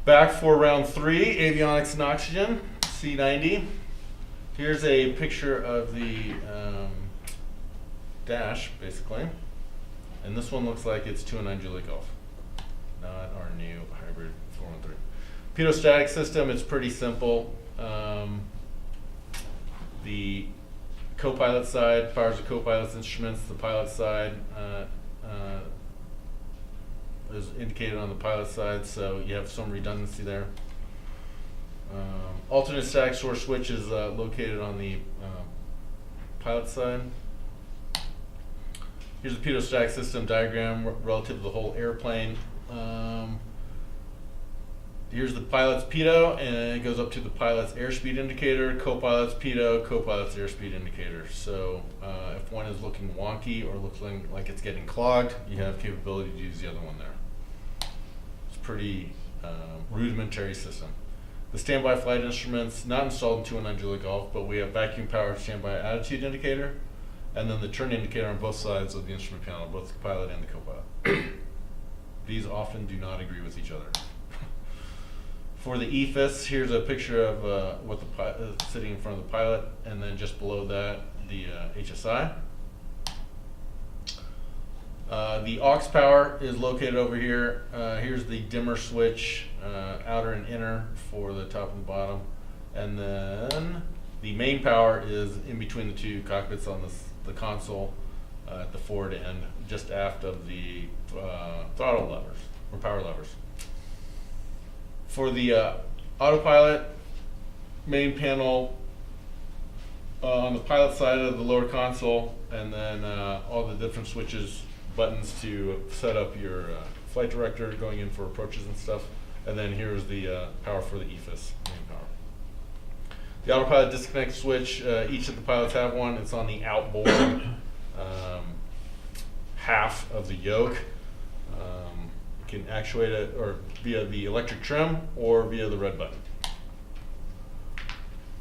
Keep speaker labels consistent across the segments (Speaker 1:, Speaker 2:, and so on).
Speaker 1: Back for round 3, avionics and oxygen, C90. Here's a picture of the dash, basically. And this one looks like it's 209 Juliet Golf, not our new hybrid 413. Pedostatic system, it's pretty simple. The co-pilot side powers the co-pilot's instruments. The pilot side is indicated on the pilot side, so you have some redundancy there. Alternate static source switch is located on the pilot side. Here's the pedostatic system diagram relative to the whole airplane. Here's the pilot's pedo, and it goes up to the pilot's airspeed indicator, co-pilot's pedo, co-pilot's airspeed indicator. So if one is looking wonky or looking like it's getting clogged, you have capability to use the other one there. It's a pretty rudimentary system. The standby flight instruments, not installed in 209 Juliet Golf, but we have vacuum powered standby attitude indicator, and then the turn indicator on both sides of the instrument panel, both the pilot and the co-pilot. These often do not agree with each other. For the EFIS, here's a picture of what the sitting in front of the pilot, and then just below that, the HSI. The aux power is located over here. Here's the dimmer switch, outer and inner for the top and the bottom. And then the main power is in between the two cockpits on the console at the forward end, just aft of the throttle levers, or power levers. For the autopilot, main panel on the pilot side of the lower console, and then all the different switches, buttons to set up your flight director going in for approaches and stuff. And then here's the power for the EFIS, main power. The autopilot disconnect switch, each of the pilots have one. It's on the outboard half of the yoke. You can actuate it or via the electric trim or via the red button.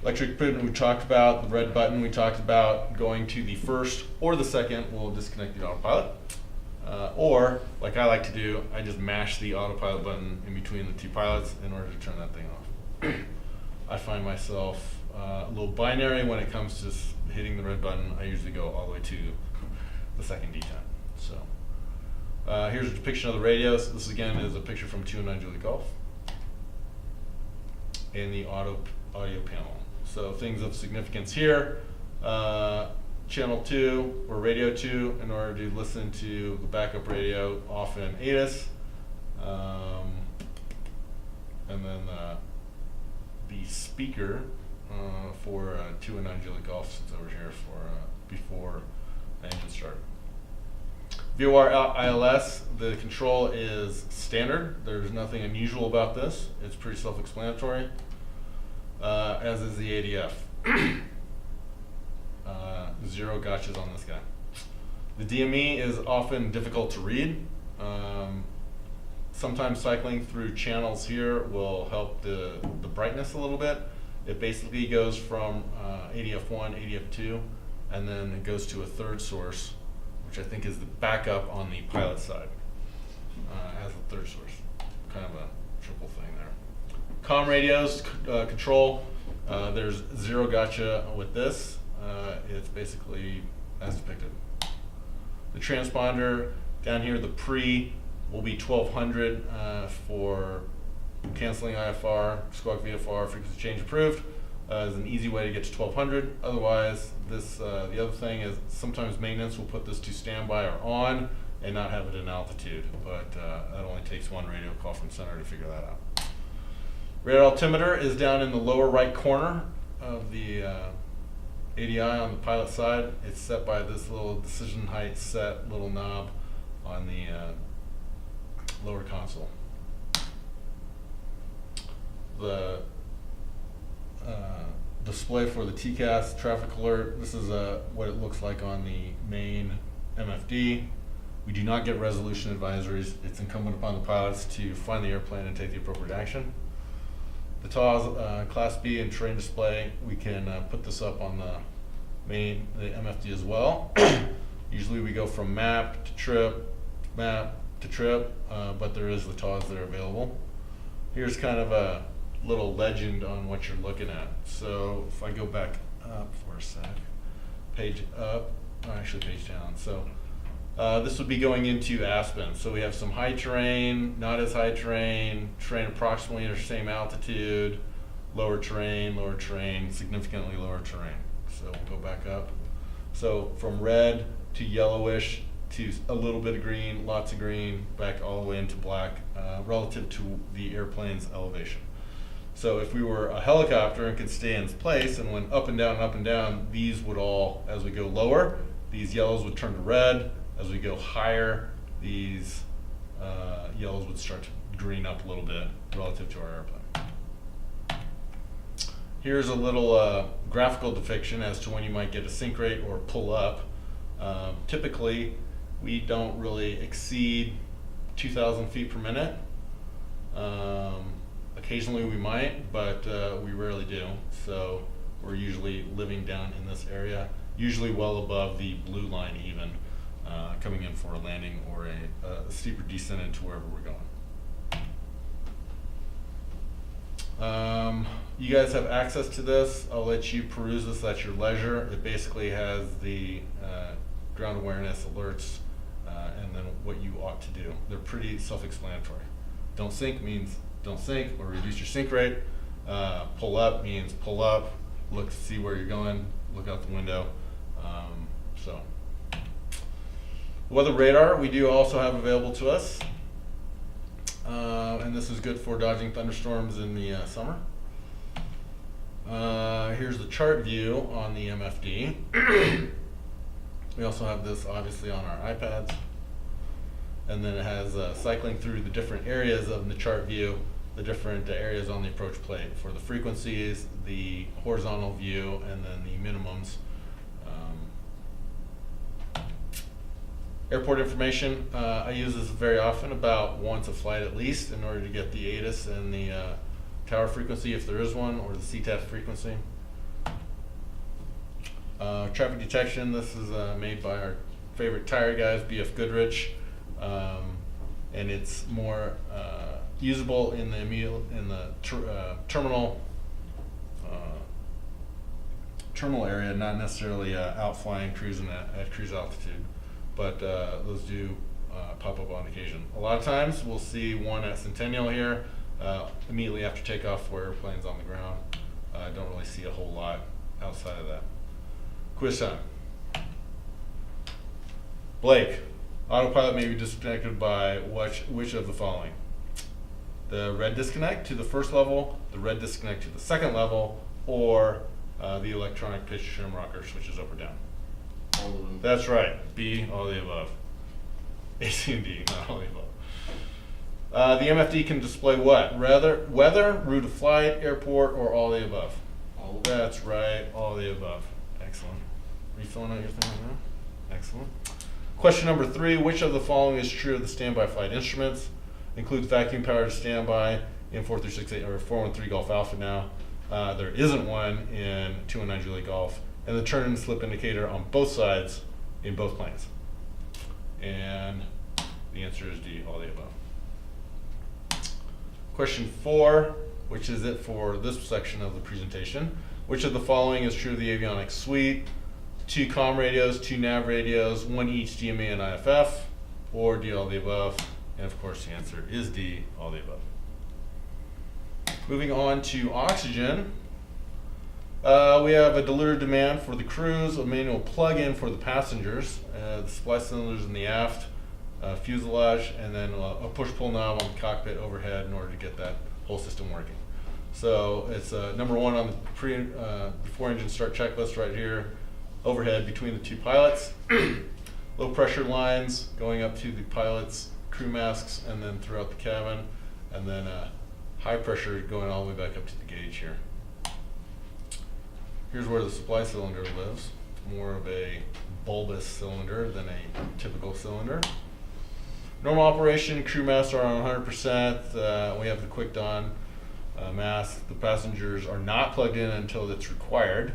Speaker 1: Electric button we talked about, the red button we talked about. Going to the first or the second will disconnect the autopilot. Or, like I like to do, I just mash the autopilot button in between the two pilots in order to turn that thing off. I find myself a little binary when it comes to hitting the red button. I usually go all the way to the second detent. So. Here's a depiction of the radios. This again is a picture from 209 Juliet Golf and the audio panel. So things of significance here, channel 2 or radio 2 in order to listen to the backup radio, often ATIS, and then the speaker for 209 Juliet Golf sits over here for before engine start. VOR ILS, the control is standard. There's nothing unusual about this. It's pretty self-explanatory, as is the ADF. Zero gotchas on this guy. The DME is often difficult to read. Sometimes cycling through channels here will help the brightness a little bit. It basically goes from ADF1, ADF2, and then it goes to a third source, which I think is the backup on the pilot side as a third source. Kind of a triple thing there. Comm radios, control, there's zero gotcha with this. It's basically as depicted. The transponder, down here the pre will be 1200 for canceling IFR, squawk VFR, frequency change approved. Is an easy way to get to 1200. Otherwise, this the other thing is sometimes maintenance will put this to standby or on and not have it in altitude, but that only takes one radio call from center to figure that out. Radar altimeter is down in the lower right corner of the ADI on the pilot side. It's set by this little decision height set little knob on the lower console. The display for the TCAS traffic alert. This is what it looks like on the main MFD. We do not get resolution advisories. It's incumbent upon the pilots to find the airplane and take the appropriate action. The TAWS Class B and terrain display, we can put this up on the MFD as well. Usually we go from map to trip, but there is the TAWS that are available. Here's kind of a little legend on what you're looking at. So if I go back up for a sec, page up, or actually page down. So this would be going into Aspen. So we have some high terrain, not as high terrain, terrain approximately at the same altitude, lower terrain, significantly lower terrain. So we'll go back up. So from red to yellowish to a little bit of green, lots of green, back all the way into black relative to the airplane's elevation. So if we were a helicopter and could stay in its place and went up and down, these would all, as we go lower, these yellows would turn to red. As we go higher, these yellows would start to green up a little bit relative to our airplane. Here's a little graphical depiction as to when you might get a sink rate or pull up. Typically, we don't really exceed 2,000 feet per minute. Occasionally we might, but we rarely do. So we're usually living down in this area, usually well above the blue line even, coming in for a landing or a steeper descent into wherever we're going. You guys have access to this. I'll let you peruse this at your leisure. It basically has the ground awareness alerts and then what you ought to do. They're pretty self-explanatory. Don't sink means don't sink or reduce your sink rate. Pull up means pull up, look to see where you're going, look out the window. So, weather radar we do also have available to us. And this is good for dodging thunderstorms in the summer. Here's the chart view on the MFD. We also have this obviously on our iPads. And then it has cycling through the different areas of the chart view, the different areas on the approach plate for the frequencies, the horizontal view, and then the minimums. Airport information, I use this very often, about once a flight at least, in order to get the ATIS and the tower frequency if there is one, or the CTAF frequency. Traffic detection, this is made by our favorite tire guys, BF Goodrich, and it's more usable in the terminal area, not necessarily out flying, cruising at cruise altitude, but those do pop up on occasion. A lot of times we'll see one at Centennial here immediately after takeoff where airplane's on the ground. I don't really see a whole lot outside of that. Quiz time. Blake, autopilot may be disconnected by which of the following? The red disconnect to the first level, the red disconnect to the second level, or the electronic pitch trim rocker switches up or down?
Speaker 2: All of them.
Speaker 1: That's right. B, all the above. A, C, and D, not all the above. The MFD can display what? Weather, route of flight, airport, or all the above?
Speaker 2: All of them.
Speaker 1: That's right, all the above. Excellent. Are you filling out your thing right now? Excellent. Question number 3, which of the following is true of the standby flight instruments? Includes vacuum power to standby in 4368 or 413 Golf Alpha now. There isn't one in 219 Juliet Golf. And the turn and slip indicator on both sides in both planes. And the answer is D, all the above. Question 4, which is it for this section of the presentation. Which of the following is true of the avionics suite? 2 comm radios, 2 nav radios, 1 each DMA and IFF, or D, all the above. And of course the answer is D, all the above. Moving on to oxygen. We have a diluted demand for the crews, a manual plug-in for the passengers, the supply cylinders in the aft, fuselage, and then a push-pull knob on the cockpit overhead in order to get that whole system working. So it's number 1 on the before engine start checklist right here, overhead between the 2 pilots, low pressure lines going up to the pilots' crew masks and then throughout the cabin, and then high pressure going all the way back up to the gauge here. Here's where the supply cylinder lives, more of a bulbous cylinder than a typical cylinder. Normal operation, crew masks are on 100%. We have the quick dawn mask. The passengers are not plugged in until it's required.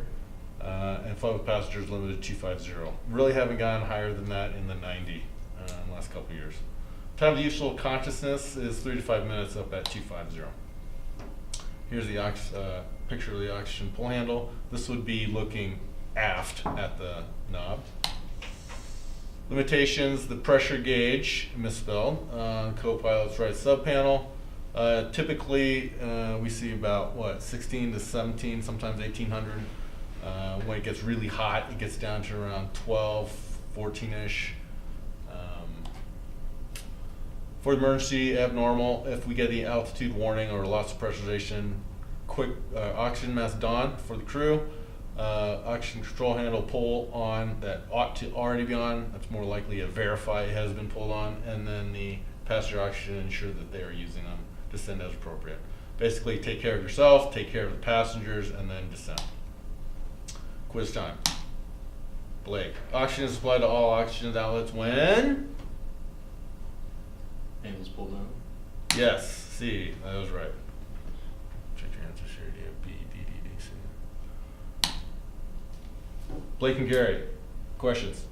Speaker 1: And flight with passengers limited to 250. Really haven't gone higher than that in the 90 in the last couple of years. Time of useful consciousness is 3 to 5 minutes up at 250. Here's the picture of the oxygen pull handle. This would be looking aft at the knob. Limitations, the pressure gauge, misspelled, co-pilot's right sub panel. Typically, we see about, 16 to 17, sometimes 1800. When it gets really hot, it gets down to around 12, 14-ish. For emergency, abnormal, if we get the altitude warning or loss of pressurization, quick oxygen mask on for the crew. Oxygen control handle pull on that ought to already be on. That's more likely to verify it has been pulled on. And then the passenger oxygen, ensure that they are using them, descend as appropriate. Basically, take care of yourself, take care of the passengers, and then descend. Quiz time. Blake, oxygen is supplied to all oxygen outlets when?
Speaker 2: Handles pulled down.
Speaker 1: Yes, C, that was right. Check your answers here. Do you have B, D, D, D, C? Blake and Gary, questions?